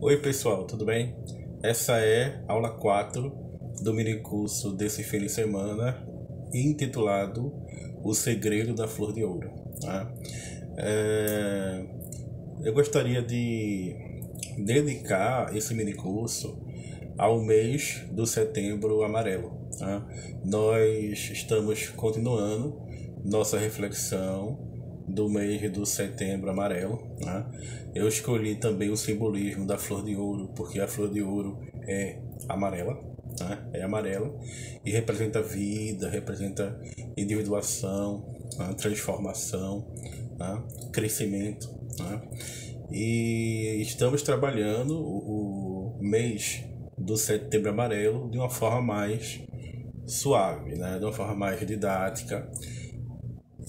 Oi pessoal, tudo bem? Essa é a aula 4 do minicurso desse fim de semana, intitulado O Segredo da Flor de Ouro. Tá? É, Eu gostaria de dedicar esse minicurso ao mês do Setembro Amarelo. Tá? Nós estamos continuando nossa reflexão do mês do Setembro Amarelo. Tá? Eu escolhi também o simbolismo da flor de ouro, porque a flor de ouro é amarela, tá? É amarela e representa vida, representa individuação, tá? Transformação, tá? Crescimento. Tá? E estamos trabalhando o mês do Setembro Amarelo de uma forma mais suave, né? De uma forma mais didática,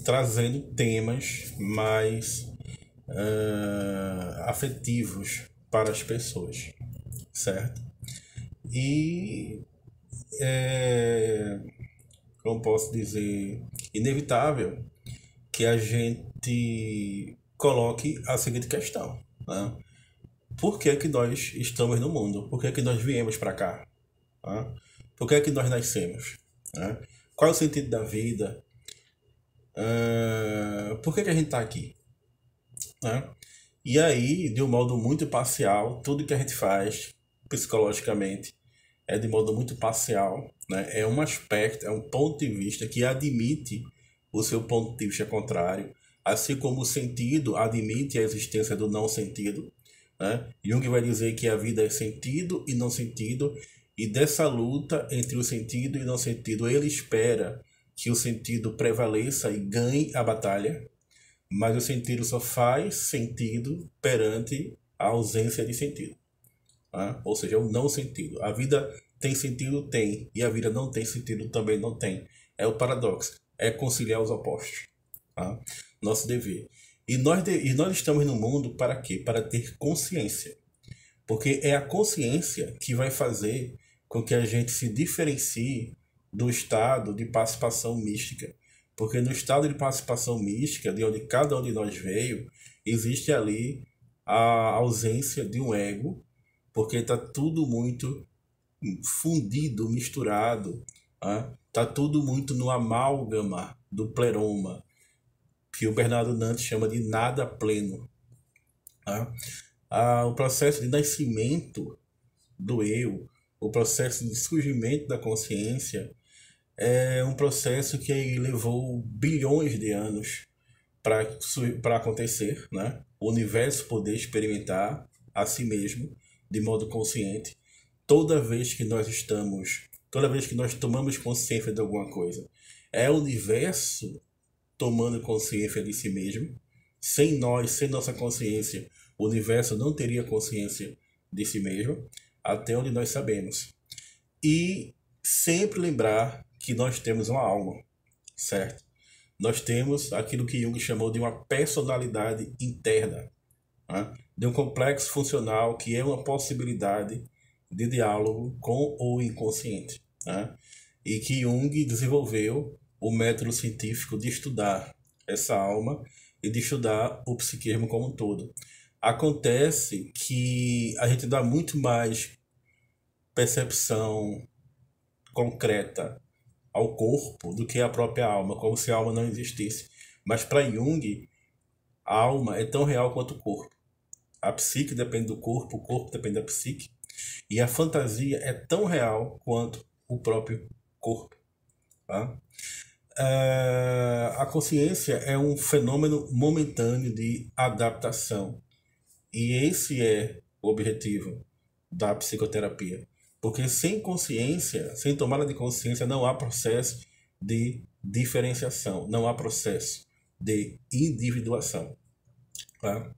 trazendo temas mais afetivos para as pessoas, certo? E é, como posso dizer, inevitável que a gente coloque a seguinte questão, né? Por que que nós estamos no mundo? Por que que nós viemos para cá? Né? Por que que nós nascemos? Né? Qual é o sentido da vida? Por que que a gente está aqui? Né? E aí, de um modo muito parcial, tudo que a gente faz psicologicamente é de modo muito parcial, né? É um aspecto, é um ponto de vista que admite o seu ponto de vista contrário, assim como o sentido admite a existência do não sentido, né? Jung vai dizer que a vida é sentido e não sentido, e dessa luta entre o sentido e não sentido, ele espera que o sentido prevaleça e ganhe a batalha, mas o sentido só faz sentido perante a ausência de sentido. Tá? Ou seja, o não sentido. A vida tem sentido? Tem. E a vida não tem sentido? Também não tem. É o paradoxo. É conciliar os opostos. Tá? Nosso dever. E nós estamos no mundo para quê? Para ter consciência. Porque é a consciência que vai fazer com que a gente se diferencie do estado de participação mística. Porque no estado de participação mística, de onde cada um de nós veio, existe ali a ausência de um ego, porque está tudo muito fundido, misturado, está tudo muito no amálgama do pleroma, que o Bernardo Nantes chama de nada pleno. Tá? O processo de nascimento do eu, o processo de surgimento da consciência, é um processo que levou bilhões de anos para acontecer, né? O universo poder experimentar a si mesmo de modo consciente. Toda vez que nós tomamos consciência de alguma coisa, é o universo tomando consciência de si mesmo. Sem nós, sem nossa consciência, o universo não teria consciência de si mesmo, até onde nós sabemos. E sempre lembrar que nós temos uma alma, certo? Nós temos aquilo que Jung chamou de uma personalidade interna, né? De um complexo funcional que é uma possibilidade de diálogo com o inconsciente, né? E que Jung desenvolveu o método científico de estudar essa alma e de estudar o psiquismo como um todo. Acontece que a gente dá muito mais percepção concreta ao corpo do que a própria alma, como se a alma não existisse. Mas para Jung, a alma é tão real quanto o corpo. A psique depende do corpo, o corpo depende da psique. E a fantasia é tão real quanto o próprio corpo. Tá? A consciência é um fenômeno momentâneo de adaptação. E esse é o objetivo da psicoterapia. Porque sem consciência, sem tomada de consciência, não há processo de diferenciação, não há processo de individuação. Tá?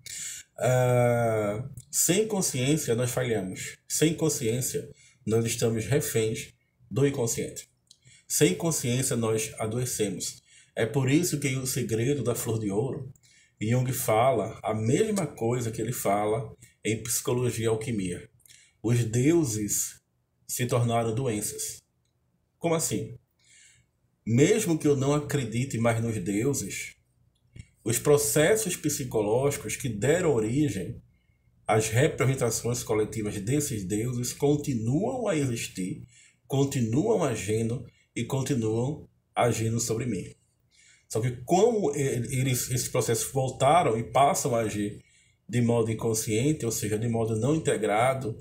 Sem consciência, nós falhamos. Sem consciência, nós estamos reféns do inconsciente. Sem consciência, nós adoecemos. É por isso que o segredo da flor de ouro, Jung fala a mesma coisa que ele fala em Psicologia e Alquimia. Os deuses se tornaram doenças. Como assim? Mesmo que eu não acredite mais nos deuses, os processos psicológicos que deram origem as representações coletivas desses deuses continuam a existir, continuam agindo e continuam agindo sobre mim. Só que como esses processos voltaram e passam a agir de modo inconsciente, ou seja, de modo não integrado,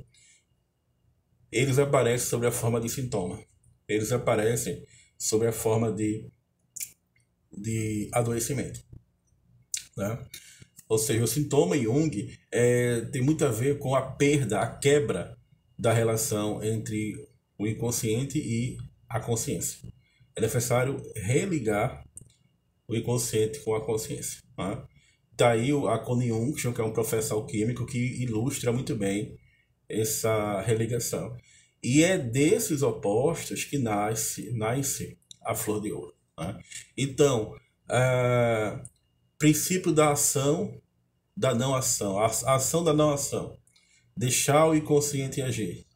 eles aparecem sob a forma de sintoma. Eles aparecem sob a forma de adoecimento, né? Ou seja, o sintoma Jung tem muito a ver com a perda, a quebra da relação entre o inconsciente e a consciência. É necessário religar o inconsciente com a consciência, né? Daí a Connie Jung, que é um professor alquímico que ilustra muito bem essa religação. E é desses opostos que nasce a flor de ouro, né? Então, princípio da ação, da não ação, a ação da não ação, deixar o inconsciente agir,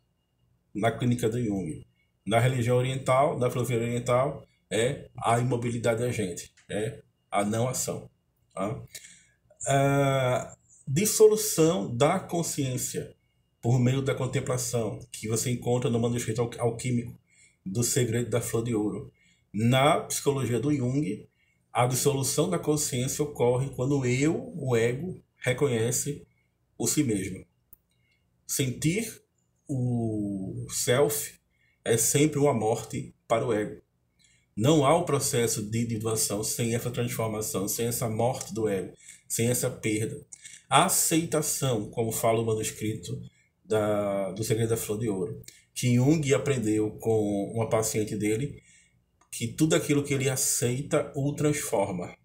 na clínica do Jung. Na religião oriental, na filosofia oriental, é a imobilidade agente, é a não ação, tá? Dissolução da consciência por meio da contemplação, que você encontra no manuscrito alquímico do Segredo da Flor de Ouro. Na psicologia do Jung, a dissolução da consciência ocorre quando o ego, reconhece o si mesmo. Sentir o self é sempre uma morte para o ego. Não há o processo de individuação sem essa transformação, sem essa morte do ego, sem essa perda. A aceitação, como fala o manuscrito do Segredo da Flor de Ouro, que Jung aprendeu com uma paciente dele, que tudo aquilo que ele aceita o transforma,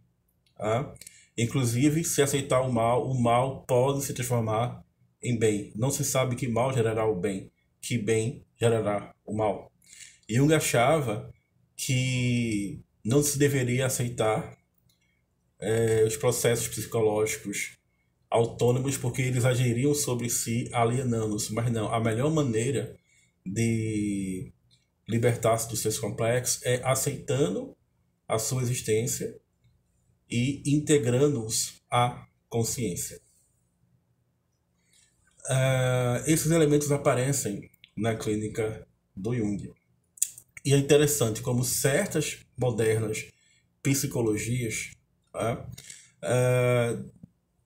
tá? Inclusive, se aceitar o mal pode se transformar em bem. Não se sabe que mal gerará o bem, que bem gerará o mal. Jung achava que não se deveria aceitar os processos psicológicos autônomos porque eles agiriam sobre si alienando-se. Mas não, a melhor maneira de libertar-se dos seus complexos é aceitando a sua existência e integrando-os à consciência. Esses elementos aparecem na clínica do Jung. E é interessante como certas modernas psicologias,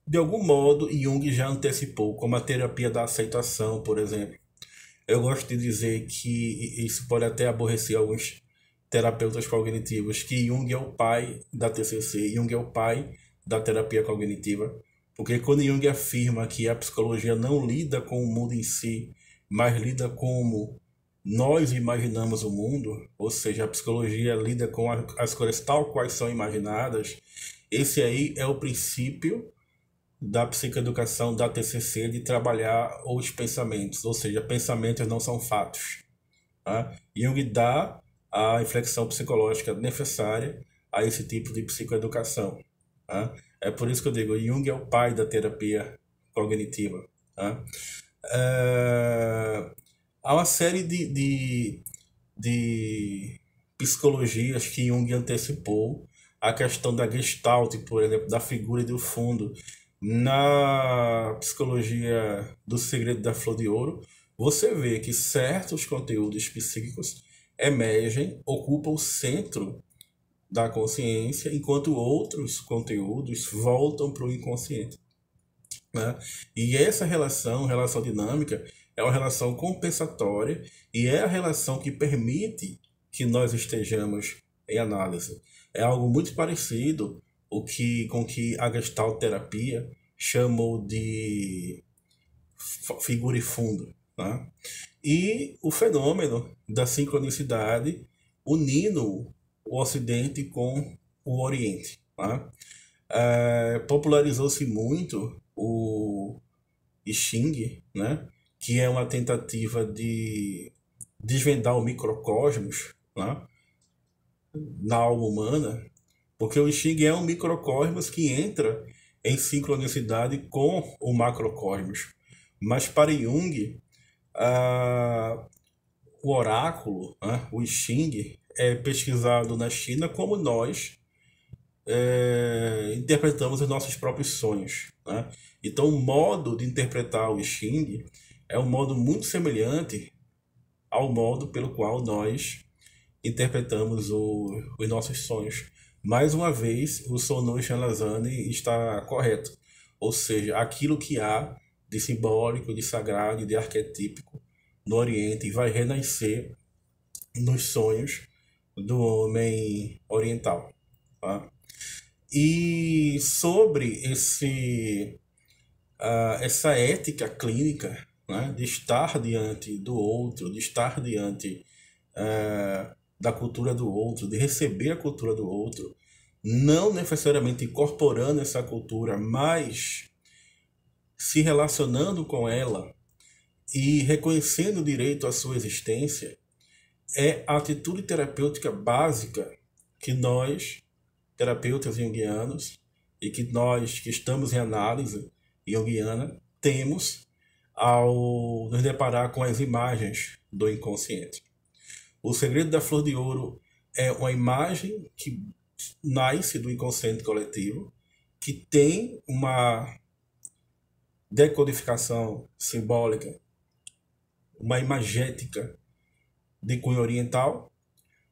de algum modo, Jung já antecipou, como a terapia da aceitação, por exemplo. Eu gosto de dizer que isso pode até aborrecer alguns terapeutas cognitivos, que Jung é o pai da TCC, Jung é o pai da terapia cognitiva, porque quando Jung afirma que a psicologia não lida com o mundo em si, mas lida como nós imaginamos o mundo, ou seja, a psicologia lida com as coisas tal quais são imaginadas, esse aí é o princípio da psicoeducação da TCC, de trabalhar os pensamentos, ou seja, pensamentos não são fatos, tá? Jung dá a inflexão psicológica necessária a esse tipo de psicoeducação, tá? É por isso que eu digo, Jung é o pai da terapia cognitiva, tá? Há uma série de psicologias que Jung antecipou. A questão da Gestalt, por exemplo, da figura e do fundo. Na psicologia do Segredo da Flor de Ouro, você vê que certos conteúdos psíquicos emergem, ocupam o centro da consciência, enquanto outros conteúdos voltam para o inconsciente, né? E essa relação dinâmica, é uma relação compensatória e é a relação que permite que nós estejamos em análise. É algo muito parecido com que a Gestalt terapia chamou de figura e fundo, né? E o fenômeno da sincronicidade unindo o Ocidente com o Oriente, né? Popularizou-se muito o I Ching, né? Que é uma tentativa de desvendar o microcosmos, né? Na alma humana, porque o I Ching é um microcosmos que entra em sincronicidade com o macrocosmos. Mas para Jung, o oráculo, né, o I Ching, é pesquisado na China como nós interpretamos os nossos próprios sonhos, né? Então, o modo de interpretar o I Ching é um modo muito semelhante ao modo pelo qual nós interpretamos os nossos sonhos. Mais uma vez, o Sonu Shanazani está correto. Ou seja, aquilo que há de simbólico, de sagrado e de arquetípico no Oriente vai renascer nos sonhos do homem oriental. Tá? E sobre essa ética clínica, né, de estar diante do outro, de estar diante da cultura do outro, de receber a cultura do outro, não necessariamente incorporando essa cultura, mas se relacionando com ela e reconhecendo o direito à sua existência, é a atitude terapêutica básica que nós, terapeutas junguianos, e que nós que estamos em análise junguiana, temos ao nos deparar com as imagens do inconsciente. O segredo da flor de ouro é uma imagem que nasce do inconsciente coletivo, que tem uma decodificação simbólica, uma imagética de cunho oriental,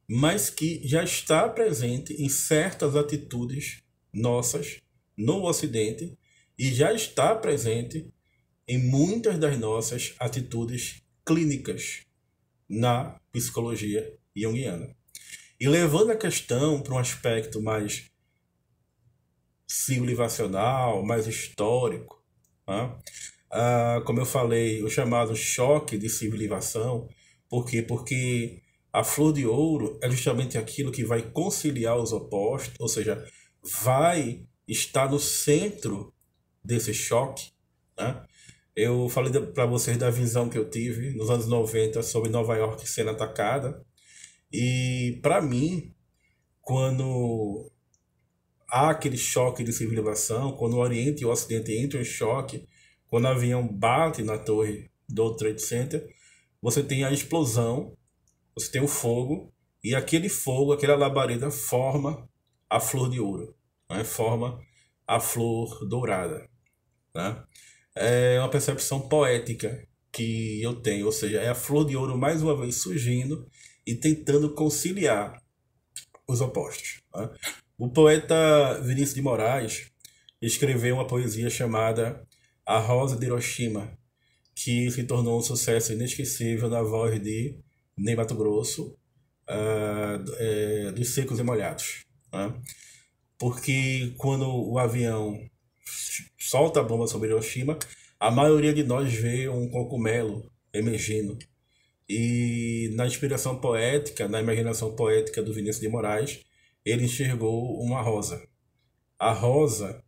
mas que já está presente em certas atitudes nossas no Ocidente e já está presente em muitas das nossas atitudes clínicas na psicologia junguiana. E levando a questão para um aspecto mais civilizacional, mais histórico, né? Como eu falei, o chamado choque de civilização. Por quê? Porque a flor de ouro é justamente aquilo que vai conciliar os opostos, ou seja, vai estar no centro desse choque, né? Eu falei para vocês da visão que eu tive nos anos 90 sobre Nova York sendo atacada. E para mim, quando há aquele choque de civilização, quando o Oriente e o Ocidente entram em choque, quando o avião bate na torre do World Trade Center, você tem a explosão, você tem o fogo, e aquele fogo, aquela labareda forma a flor de ouro, né? Forma a flor dourada, né? É uma percepção poética que eu tenho, ou seja, é a flor de ouro mais uma vez surgindo e tentando conciliar os opostos, né? O poeta Vinícius de Moraes escreveu uma poesia chamada A Rosa de Hiroshima, que se tornou um sucesso inesquecível na voz de Ney Matogrosso, dos Secos e Molhados, né? Porque quando o avião solta a bomba sobre Hiroshima, a maioria de nós vê um cogumelo emergindo. E na inspiração poética, na imaginação poética do Vinícius de Moraes, ele enxergou uma rosa. A rosa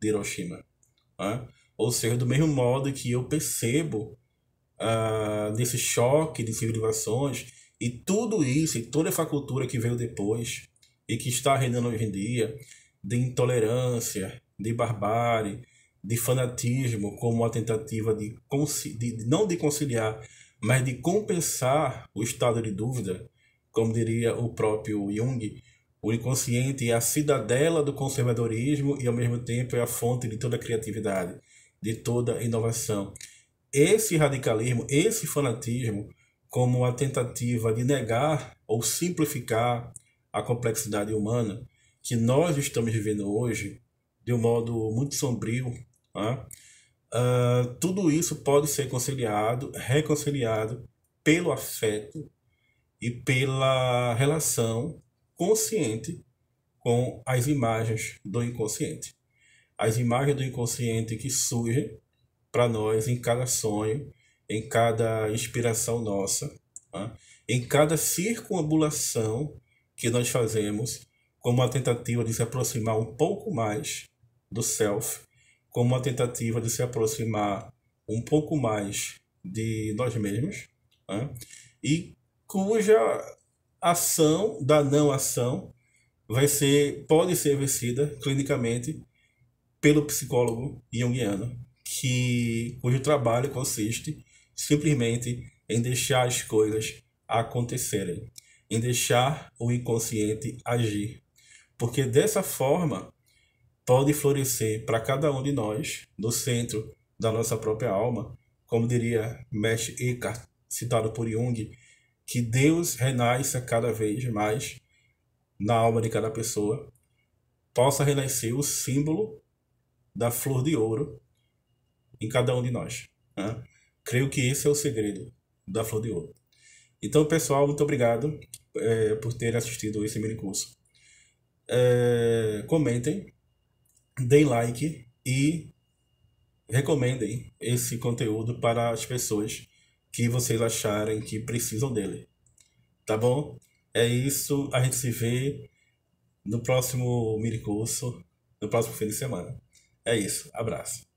de Hiroshima, né? Ou seja, do mesmo modo que eu percebo nesse choque de civilizações e tudo isso, e toda essa cultura que veio depois e que está reinando hoje em dia, de intolerância, de barbárie, de fanatismo, como uma tentativa não de conciliar, mas de compensar o estado de dúvida, como diria o próprio Jung. O inconsciente é a cidadela do conservadorismo e, ao mesmo tempo, é a fonte de toda a criatividade, de toda a inovação. Esse radicalismo, esse fanatismo, como uma tentativa de negar ou simplificar a complexidade humana que nós estamos vivendo hoje, de um modo muito sombrio, né? Tudo isso pode ser conciliado, reconciliado pelo afeto e pela relação consciente com as imagens do inconsciente. As imagens do inconsciente que surgem para nós em cada sonho, em cada inspiração nossa, né? Em cada circunambulação que nós fazemos, como uma tentativa de se aproximar um pouco mais do self, como uma tentativa de se aproximar um pouco mais de nós mesmos, né? E cuja ação da não ação pode ser vencida clinicamente pelo psicólogo junguiano, cujo trabalho consiste simplesmente em deixar as coisas acontecerem, em deixar o inconsciente agir. Porque dessa forma, pode florescer para cada um de nós, no centro da nossa própria alma, como diria Mestre Eckhart, citado por Jung, que Deus renasça cada vez mais na alma de cada pessoa, possa renascer o símbolo da flor de ouro em cada um de nós, né? Creio que esse é o segredo da flor de ouro. Então, pessoal, muito obrigado por terem assistido esse mini curso. Comentem, deem like e recomendem esse conteúdo para as pessoas que vocês acharem que precisam dele. Tá bom? É isso. A gente se vê no próximo mini curso, no próximo fim de semana. É isso. Abraço.